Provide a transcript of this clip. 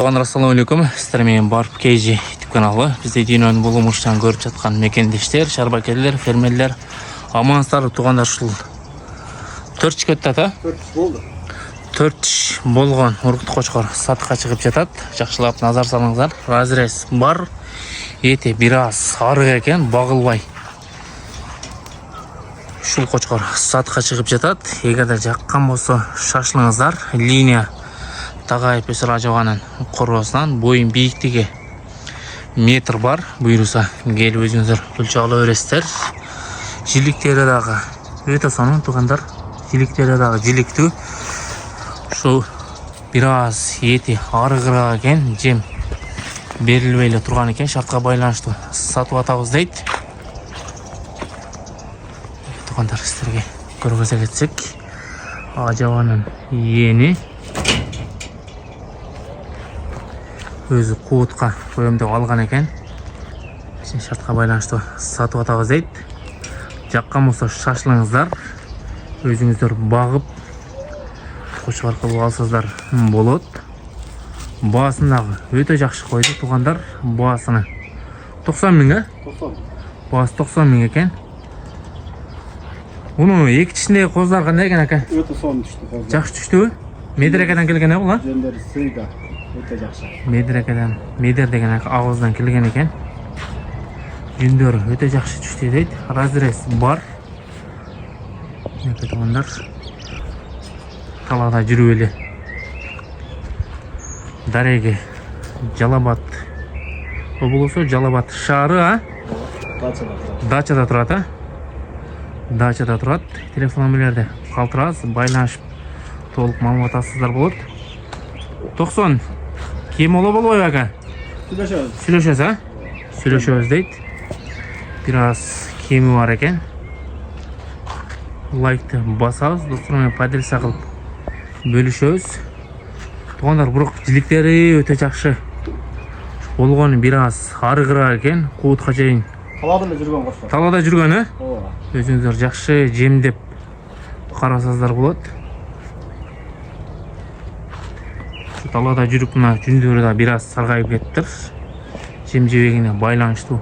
Assalamu alaikum. Sizlar менен Barp KG YouTube kanalı. Bizde dünyanın bulunmuştan görüp жатқан мекендештер, шарбакерлер, фермерлер, амансыздар, туғандар ушул 4 чикет ата. 4 болды. 4 болгон ургут кочкор сатыкка чыгып жатат. Жакшылап назар салыңыздар. Разрез бар. Эти бир аз арык экен, багылбай. Ушул кочкор сатыкка чыгып жатат. Эгерде жаккан болсо шашылыңыздар. Линия Тагай Песер Ажоганын коросунан боюн бийиктиги метр бар. Буйруса келип өзүңүздөр өлчөп ала бересиздер. Жиликтери дагы өтө сонун туугандар. Жиликтери дагы жиликтүү. Ушул бир аз эти арыгыраак экен, жем берилбей эле турган экен, шартка байланыштуу сатып атабыз дейт. Туугандар, сиздерге көргөзө кетсек, Ажабанын эни өзү куутка коем деп алган экен. Шартка байланыштуу сатып атабыз дейт. Жаккан болсо шашылыңыздар. Өзүңүздөр багып кочкор кылып алсаңыздар болот. Баасын дагы өтө жакшы койду туугандар. Баасыны 90 миң, 90. Баасы 90 миң экен. Муну эки тишиндеги коздар кандай экен ака? Өтө сонун түштү. Жакшы түштүбү? Медрекеден келген бул, а? Жендери сыйда. Өтө жакшы. Медер деген агыздан келген экен. Жүндөрү өтө жакшы түштү дейт. Разрез бар. Туугандар, талаада жүрүп эле дареги Жалабат облусу, Жалабат шаары, а? Дачада турат, а? Дачада турат. Телефон номерлерди калтырабыз, байланышып толук маалымат алсаңыздар болот. 90 кем боло болбойбу ака? Сүйлөшөбүз, а? Сүйлөшөбүз дейт. Бир аз кеми бар экен. Лайкты басабыз, достор менен поделиться кылып бөлүшөбүз. Туугандар, бирок жиликтери өтө жакшы болгону бир аз арыгыраак экен, куутка чейин. Талаада эле жүргөн кошко. Талаада жүргөн, э? Ооба. Өзүңүздөр жакшы жемдеп карасаңыздар болот. Талаада жүрүп мына жүндөрү да бир аз саргайып кеттир. Жем жебегине байланыштуу